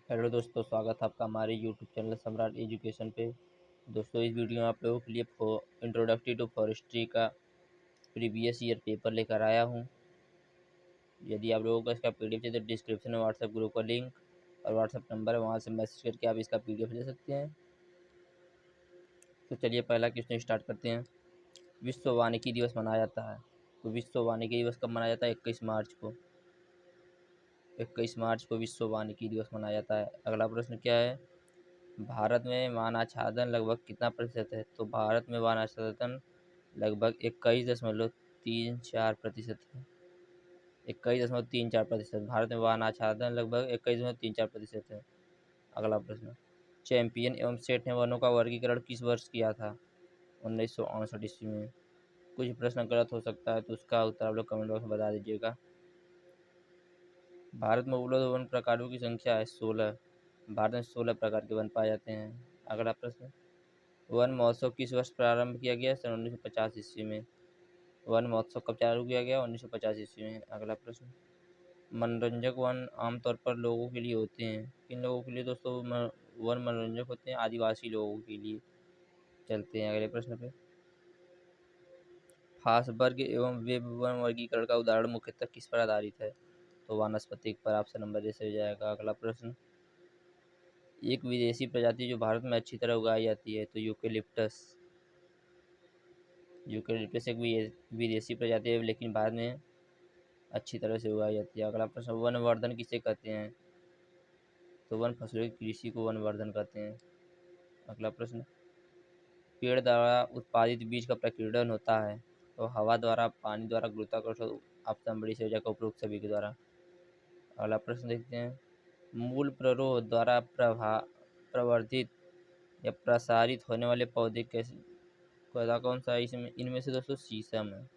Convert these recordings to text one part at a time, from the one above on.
Hello दोस्तों, स्वागत है आपका हमारे यूट्यूब चैनल सम्राट एजुकेशन पे। दोस्तों, इस वीडियो में आप लोगों के लिए इंट्रोडक्टरी टू फॉरेस्ट्री का प्रीवियस ईयर पेपर लेकर आया हूं। यदि आप लोगों को इसका पीडीएफ चाहिए तो डिस्क्रिप्शन में व्हाट्सएप ग्रुप का लिंक और व्हाट्सएप नंबर है, वहां से मैसेज करके आप इसका पीडीएफ ले सकते हैं। तो चलिए पहला क्वेश्चन स्टार्ट करते हैं। विश्व वानिकी दिवस मनाया जाता है, तो विश्व वानिकी दिवस कब मनाया जाता है? 21 मार्च को। 21 मार्च को विश्व वानिकी दिवस मनाया जाता है। अगला प्रश्न क्या है? भारत में वान आच्छादन लगभग कितना प्रतिशत है? तो भारत में वान आच्छादन लगभग 21.34% है। 21.34%। भारत में वान आच्छादन लगभग 21.34% है। अगला प्रश्न, चैंपियन एवं सेठ ने वनों का वर्गीकरण किस वर्ष किया था? 1968 ईस्वी में। कुछ प्रश्न गलत हो सकता है, तो उसका उत्तर आप लोग कमेंट बॉक्स में बता दीजिएगा। भारत में उपलब्ध वन प्रकारों की संख्या है 16। भारत में 16 प्रकार के वन पाए जाते हैं। अगला प्रश्न, वन महोत्सव किस वर्ष प्रारंभ किया गया? सन 1950 ईस्वी में। वन महोत्सव कब चालू किया गया? 1950 ईस्वी में। अगला प्रश्न, मनोरंजक वन आमतौर पर लोगों के लिए होते हैं। किन लोगों के लिए दोस्तों वन मनोरंजक होते हैं? आदिवासी लोगों के लिए। चलते हैं अगले प्रश्न पे। फासबर्ग एवं वेब वन वर्गीकरण का उदाहरण मुख्यतः किस पर आधारित है? तो वानस्पतिक पर। ऑप्शन नंबर ए से हो जाएगा। अगला प्रश्न, एक विदेशी प्रजाति जो भारत में अच्छी तरह उगाई जाती है, तो यूकेलिप्टस। यूकेलिप्टस एक विदेशी प्रजाति है, लेकिन भारत में अच्छी तरह से उगाई जाती है। अगला प्रश्न, वनवर्धन किसे कहते हैं? तो वन फसलों की कृषि को वनवर्धन कहते हैं। अगला प्रश्न, पेड़ द्वारा उत्पादित बीज का प्रकीर्णन होता है, तो हवा द्वारा, पानी द्वारा, गुरुत्वाकर्षण। ऑप्शन बड़ी से हो जाएगा उपरोक्त सभी के द्वारा। अगला प्रश्न देखते हैं, मूल प्ररोह द्वारा प्रवर्धित या प्रसारित होने वाले पौधे कैसे पौधा कौन सा है? इसमें इनमें से दोस्तों शीशम है।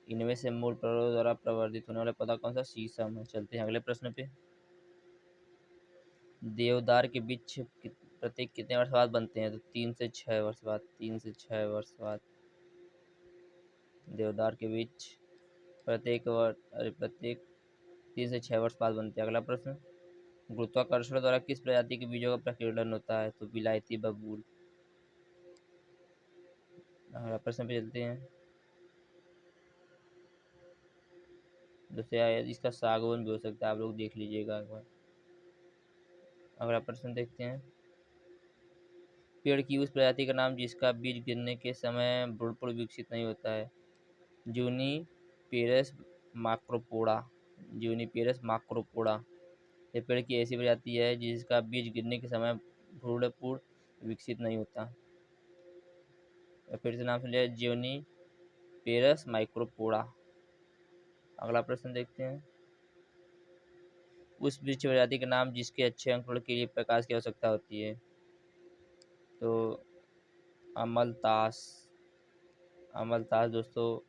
इनमें से मूल प्ररोह द्वारा प्रवर्धित होने वाला पौधा कौन सा? शीशम है। चलते हैं अगले प्रश्न पे। देवदार के वृक्ष प्रत्येक कितने वर्ष बाद बनते हैं? तो 3 से 6 वर्ष बाद। 3 से 6 वर्ष बाद देवदार के वृक्ष प्रत्येक 3 से 6 वर्ष बाद बनते हैं। अगला प्रश्न, गुरुत्वाकर्षण द्वारा किस प्रजाति के बीजों का प्रकीर्णन होता है? तो विलायती बबूल। अगला प्रश्न पे चलते हैं। जैसे इसका सागवन भी हो सकता है, आप लोग देख लीजिएगा एक बार। अगला प्रश्न देखते हैं, पेड़ की उस प्रजाति का नाम जिसका बीज गिरने के समय भ्रूण विकसित नहीं होता है? जूनिपेरस माक्रोपोडा। जूनिपेरस माक्रोपोडा। यह पेड़ की ऐसी प्रजाति है जिसका बीज गिरने के समय भ्रूण विकसित नहीं होता। फिर से नाम सुन लिया, जूनिपेरस माइक्रोपोडा। अगला प्रश्न देखते हैं, उस वृक्ष प्रजाति का नाम जिसके अच्छे अंकुरण के लिए प्रकाश की आवश्यकता होती है? तो अमलतास। अमलतास दोस्तों,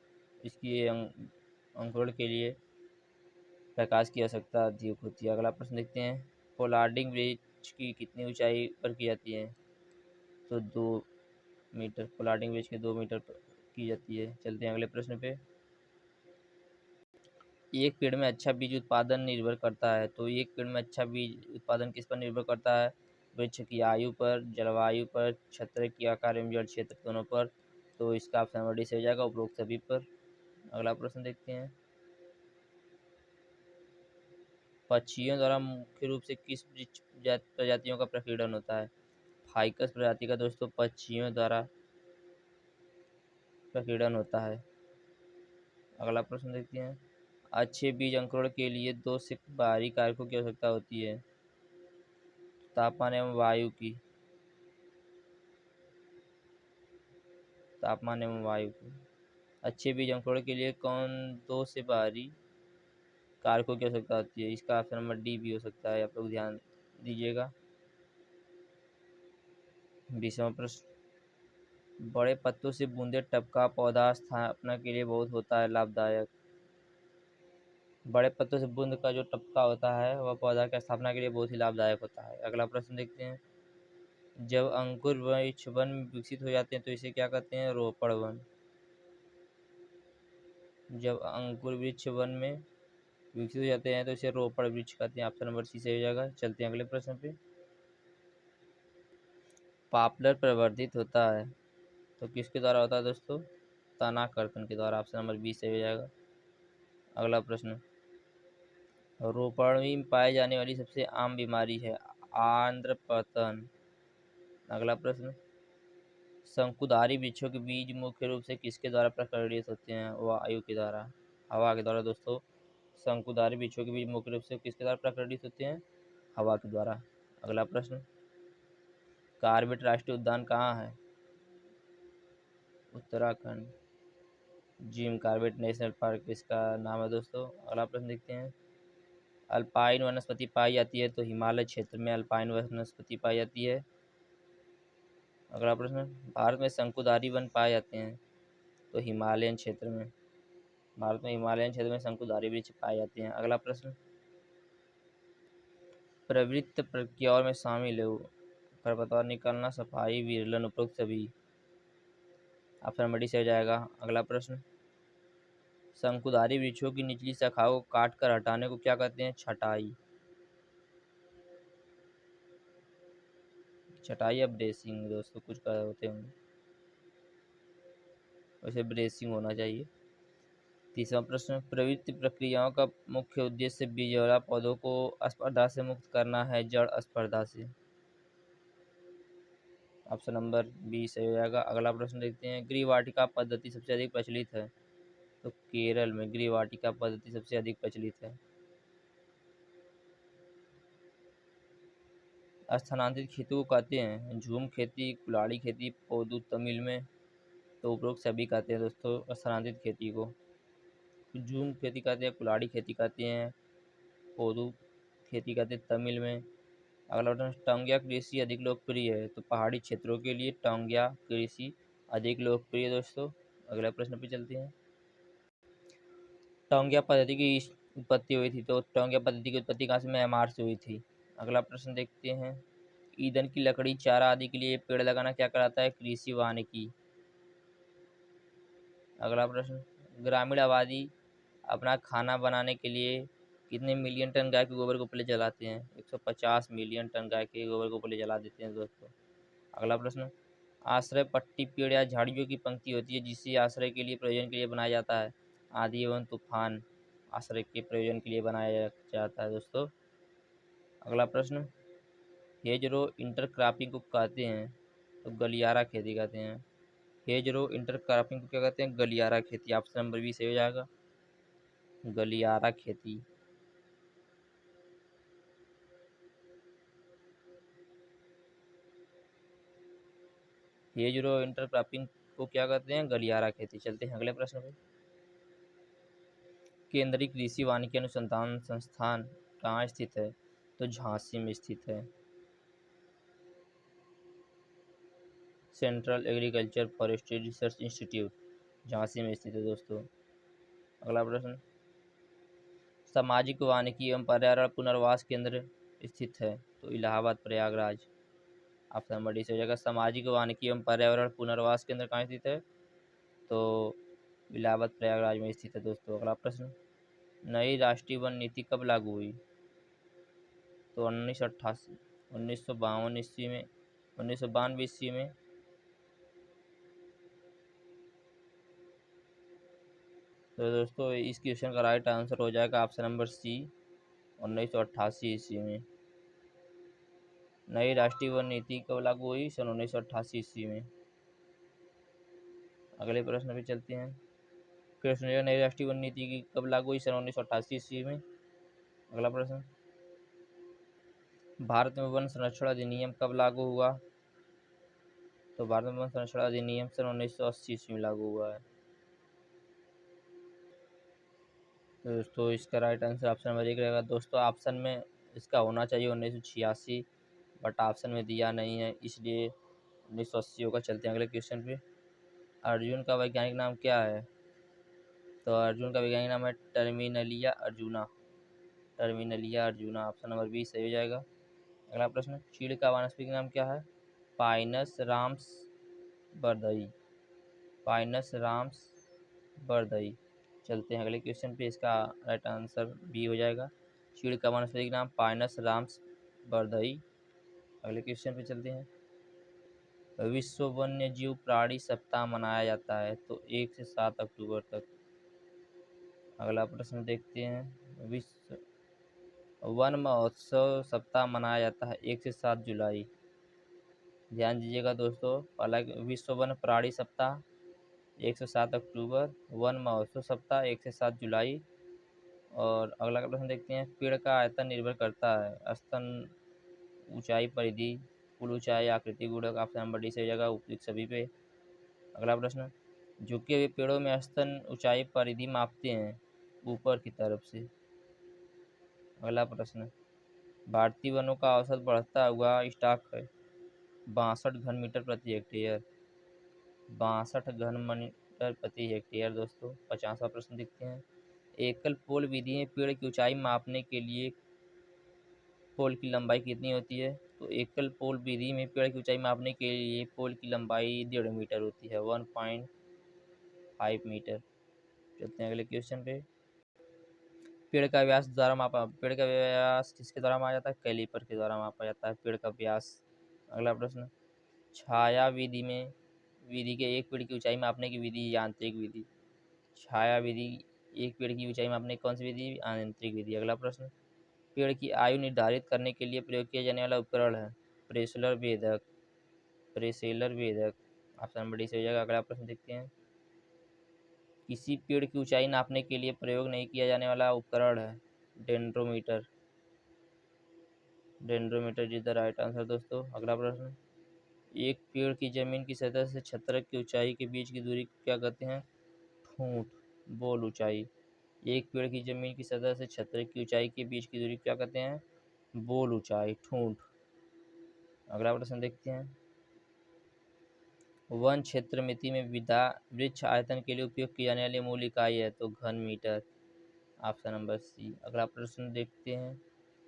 इसकी अंकुरण के लिए प्रकाश की आवश्यकता अधिक होती है। अगला प्रश्न देखते हैं, पोलार्डिंग वृक्ष की कितनी ऊंचाई पर की जाती है? तो 2 मीटर। पोलार्डिंग वृक्ष की 2 मीटर पर की जाती है। चलते हैं अगले प्रश्न पे। एक पेड़ में अच्छा बीज उत्पादन निर्भर करता है, तो एक पेड़ में अच्छा बीज उत्पादन किस पर निर्भर करता है? वृक्ष की आयु पर, जलवायु पर, छत्र की आकार एवं जड़ क्षेत्र दोनों पर। तो इसका ऑप्शन नंबर डी से हो जाएगा उपरोक्त सभी पर। अगला प्रश्न देखते हैं, पक्षियों द्वारा मुख्य रूप से किस वृक्ष प्रजातियों का प्रकीर्णन होता है? फाइकस प्रजाति का दोस्तों पक्षियों द्वारा प्रकीर्णन होता है। अगला प्रश्न देखते हैं, अच्छे बीज अंकुरण के लिए 2 से बाहरी कारकों की आवश्यकता होती है? तापमान एवं वायु की। तापमान एवं वायु की। अच्छे बीज अंकुरण के लिए कौन 2 से बाहरी कारकों की आवश्यकता होती है? इसका ऑप्शन नंबर डी भी हो सकता है, आप लोग ध्यान दीजिएगा। 20वां प्रश्न, बड़े पत्तों से बूंदे टपका पौधा स्थापना के लिए बहुत होता है लाभदायक। बड़े पत्तों से बूंद का जो टपका होता है वह पौधा की स्थापना के लिए बहुत ही लाभदायक होता है। अगला प्रश्न देखते हैं, जब अंकुर वृक्ष वन में विकसित हो जाते हैं तो इसे क्या कहते हैं? रोपण वन। जब अंकुर वृक्ष वन में विकसित हो जाते हैं तो इसे रोपड़ वृक्ष कहते हैं। ऑप्शन नंबर सी सही हो जाएगा। चलते हैं अगले प्रश्न पे। पॉपुलर प्रवर्धित होता है तो किसके द्वारा होता है दोस्तों? तना कर्तन के द्वारा। ऑप्शन नंबर बी सही हो जाएगा। अगला प्रश्न, रोपड़ में पाई जाने वाली सबसे आम बीमारी है आंध्रपतन। अगला प्रश्न, शंकुधारी वृक्षों के बीज मुख्य रूप से किसके द्वारा प्रकटित होते हैं? वायु के द्वारा, हवा के द्वारा दोस्तों। शंकुधारी वृक्षों के बीज मुख्य रूप से किसके द्वारा प्रकटित होते हैं? हवा के द्वारा। अगला प्रश्न, कार्बेट राष्ट्रीय उद्यान कहाँ है? Uttarakhand. Jim Corbett national park इसका नाम है दोस्तों। अगला प्रश्न देखते हैं। अल्पाइन वनस्पति पाई जाती है तो हिमालय क्षेत्र में अल्पाइन वनस्पति पाई जाती है। अगला प्रश्न, भारत में शंकुधारी वन पाए जाते हैं तो हिमालयन क्षेत्र में। भारत में हिमालयन क्षेत्र में शंकुधारी वृक्ष पाए जाते हैं। अगला प्रश्न, प्रवृत्त प्रक्रियाओं में शामिल है खरपतवार निकालना, सफाई, विरलन, उपरोक्त सभी। ऑप्शन नंबर डी से हो जाएगा। अगला प्रश्न, शंकुधारी वृक्षों की निचली शाखाओं को काट कर हटाने को क्या कहते हैं? छटाई। छटाई या ब्रेसिंग दोस्तों, कुछ का होते होंगे, वैसे ब्रेसिंग होना चाहिए। तीसरा प्रश्न, प्रवृत्ति प्रक्रियाओं का मुख्य उद्देश्य बीजवाला पौधों को स्पर्धा से मुक्त करना है, जड़ स्पर्धा से। ऑप्शन नंबर बी सही हो जाएगा। अगला प्रश्न देखते हैं। गृह वाटिका पद्धति सबसे अधिक प्रचलित है तो केरल में गृह वाटिका पद्धति सबसे अधिक प्रचलित है। स्थानांतरित खेती को कहते हैं झूम खेती, कुल्हाड़ी खेती, पोदू तमिल में तो उपरोक्त सभी कहते हैं दोस्तों स्थानांतरित खेती को। झूम खेती कहते हैं, कुल्हाड़ी खेती कहते हैं, पोदू खेती कहते हैं तमिल में। अगला प्रश्न, टोंगिया कृषि अधिक लोकप्रिय है तो पहाड़ी क्षेत्रों के लिए टोंगिया कृषि अधिक लोकप्रिय है दोस्तों। अगला प्रश्न पे चलते हैं। टोंगिया पद्धति की उत्पत्ति हुई थी तो टोंगिया पद्धति की उत्पत्ति कहाँ से? म्यांमार से हुई थी। अगला प्रश्न देखते हैं। ईंधन की लकड़ी, चारा आदि के लिए पेड़ लगाना क्या कहलाता है? कृषि वानिकी। अगला प्रश्न, ग्रामीण आबादी अपना खाना बनाने के लिए कितने मिलियन टन गाय के गोबर को पहले जलाते हैं? 150 मिलियन टन गाय के गोबर को पहले जला देते हैं दोस्तों। अगला प्रश्न, आश्रय पट्टी पेड़ या झाड़ियों की पंक्ति होती है जिसे आश्रय के लिए प्रयोजन के लिए बनाया जाता है। आंधी एवं तूफान आश्रय के प्रयोजन के लिए बनाया जाता है दोस्तों। अगला प्रश्न, हेजरो इंटरक्रॉपिंग को कहते हैं तो गलियारा खेती कहते हैं। हेजरो इंटरक्रॉपिंग को क्या कहते हैं? गलियारा खेती। ऑप्शन नंबर बी सही हो जाएगा। गलियारा खेती। हेजरो इंटरक्रॉपिंग को क्या कहते हैं? गलियारा खेती। चलते हैं अगले प्रश्न पे। केंद्रीय कृषि वानिकी अनुसंधान संस्थान कहाँ स्थित है? तो झांसी में स्थित है। Central agriculture forestry research institute Jhansi में स्थित है दोस्तों। अगला प्रश्न, सामाजिक वानिकी एवं पर्यावरण पुनर्वास केंद्र स्थित है तो Allahabad Prayagraj. Option number D से हो जाएगा। सामाजिक वानिकी एवं पर्यावरण पुनर्वास केंद्र कहाँ स्थित है? तो इलाहाबाद प्रयागराज में स्थित है दोस्तों। अगला प्रश्न, नई राष्ट्रीय वन नीति कब लागू हुई? तो 1988, 1952 ईस्वी में, 1992 ईस्वी में। तो दोस्तों इस क्वेश्चन का राइट आंसर हो जाएगा ऑप्शन नंबर सी, 1988 ईस्वी में। नई राष्ट्रीय वन नीति कब लागू हुई? सन 1988 ईस्वी में। अगले प्रश्न पे चलते हैं। प्रश्न जो नई राष्ट्रीय वन नीति की कब लागू हुई? सन 1988 ईस्वी में। अगला प्रश्न, भारत में वन संरक्षण अधिनियम कब लागू हुआ? तो भारत में वन संरक्षण अधिनियम सन 1980 ईस्वी में लागू हुआ है। तो दोस्तों इसका राइट आंसर ऑप्शन नंबर 1 रहेगा दोस्तों। ऑप्शन में इसका होना चाहिए 1986, बट ऑप्शन में दिया नहीं है इसलिए 1980 होगा। चलते हैं अगले क्वेश्चन पे। अर्जुन का वैज्ञानिक नाम क्या है? तो अर्जुन का वैज्ञानिक नाम है Terminalia arjuna. Terminalia arjuna. Option number B सही हो जाएगा। अगला प्रश्न, चीड़ का वानस्पतिक नाम क्या है? पाइनस राम्स बर्दई। पाइनस राम्स बर्दई। चलते हैं अगले क्वेश्चन पे। इसका राइट आंसर बी हो जाएगा। चीड़ का वानस्पतिक नाम पाइनस राम्स बर्दई। अगले क्वेश्चन पे चलते हैं। विश्व वन्य जीव प्राणी सप्ताह मनाया जाता है तो 1 से 7 अक्टूबर तक। अगला प्रश्न देखते हैं। विश्व वन महोत्सव सप्ताह मनाया जाता है 1 से 7 जुलाई। ध्यान दीजिएगा दोस्तों, पहला विश्व वन प्राणी सप्ताह 1 से 7 अक्टूबर, वन महोत्सव सप्ताह 1 से 7 जुलाई। और अगला प्रश्न देखते हैं। पेड़ का आयतन निर्भर करता है स्तन, ऊंचाई, परिधि, कुल ऊंचाई, आकृति, गुणक। ऑप्शन नंबर डी से हो जाएगा उपयुक्त सभी पे। अगला प्रश्न। झुके हुए पेड़ों में स्तन ऊंचाई परिधि मापते हैं ऊपर की तरफ से। अगला प्रश्न। भारतीय वनों का औसत बढ़ता हुआ स्टॉक है 62 घन मीटर प्रति हेक्टेयर। 62 घन मीटर प्रति हेक्टेयर दोस्तों। 50वां प्रश्न देखते हैं। एकल पोल विधि में पेड़ की ऊंचाई मापने के लिए पोल की लंबाई कितनी होती है? तो एकल पोल विधि में पेड़ की ऊंचाई मापने के लिए पोल की लंबाई 1.5 मीटर होती है, 1.5 मीटर। चलते हैं अगले क्वेश्चन पे। पेड़ का व्यास किसके द्वारा मापा जाता है? कैलीपर के द्वारा मापा जाता है पेड़ का व्यास। अगला प्रश्न। छाया विधि के एक पेड़ की ऊंचाई मापने की विधि यांत्रिक विधि। छाया विधि एक पेड़ की ऊंचाई मापने की कौन सी विधि? यांत्रिक विधि। अगला प्रश्न। पेड़ की आयु निर्धारित करने के लिए प्रयोग किया जाने वाला उपकरण है प्रेशेलर भेदक। प्रेशेलर भेदक। ऑप्शन नंबर डी से हो जाएगा। अगला प्रश्न देखते हैं। किसी पेड़ की ऊंचाई नापने के लिए प्रयोग नहीं किया जाने वाला उपकरण है डेंड्रोमीटर। डेंड्रोमीटर इज द राइट आंसर दोस्तों। अगला प्रश्न। एक पेड़ की जमीन की सतह से छत्रक की ऊंचाई के बीच की दूरी क्या कहते हैं? ठूंठ, बोल ऊंचाई। एक पेड़ की जमीन की सतह से छत्रक की ऊंचाई के बीच की दूरी क्या कहते हैं? बोल ऊंचाई, ठूंठ। अगला प्रश्न देखते हैं। वन क्षेत्र मिति में विधा वृक्ष आयतन के लिए उपयोग की जाने वाली मूल इकाई है तो घन मीटर। Option number C. अगला प्रश्न देखते हैं।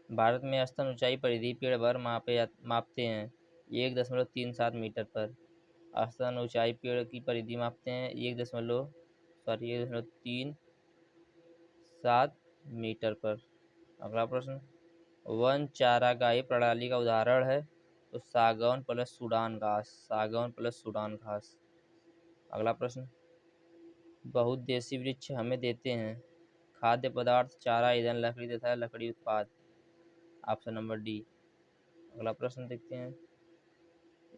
भारत में स्तन ऊंचाई परिधि पेड़ भर मापते हैं 1.37 मीटर पर। स्तन ऊंचाई पेड़ की परिधि मापते हैं 1.37 मीटर पर। अगला प्रश्न। वन चारागाही प्रणाली का उदाहरण है तो सागौन प्लस सूडान घास। सागौन प्लस सूडान घास। अगला प्रश्न। बहुउद्देशीय वृक्ष हमें देते हैं खाद्य पदार्थ, चारा, ईंधन, लकड़ी तथा लकड़ी उत्पाद। Option number D. अगला प्रश्न देखते हैं।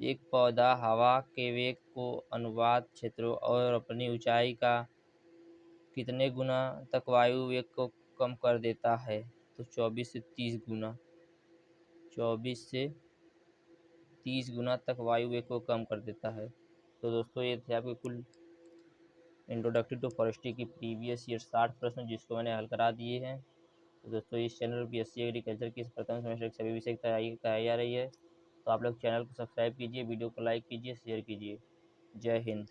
एक पौधा हवा के वेग को अनुवाद क्षेत्रों और अपनी ऊंचाई का कितने गुना तक वायु वेग को कम कर देता है? तो 24 से 30 गुना। 24 से 30 गुना तक वायु वेग को कम कर देता है। तो दोस्तों ये थे आपके कुल इंट्रोडक्टरी टू फॉरेस्ट्री की प्रीवियस ईयर 60 प्रश्न जिसको मैंने हल करा दिए हैं। तो दोस्तों इस चैनल बीएससी एग्रीकल्चर की प्रथम सेमेस्टर की सभी विषय की तैयारी कराई जा रही है। तो आप लोग चैनल को सब्सक्राइब कीजिए, वीडियो को लाइक कीजिए, शेयर कीजिए। जय हिंद।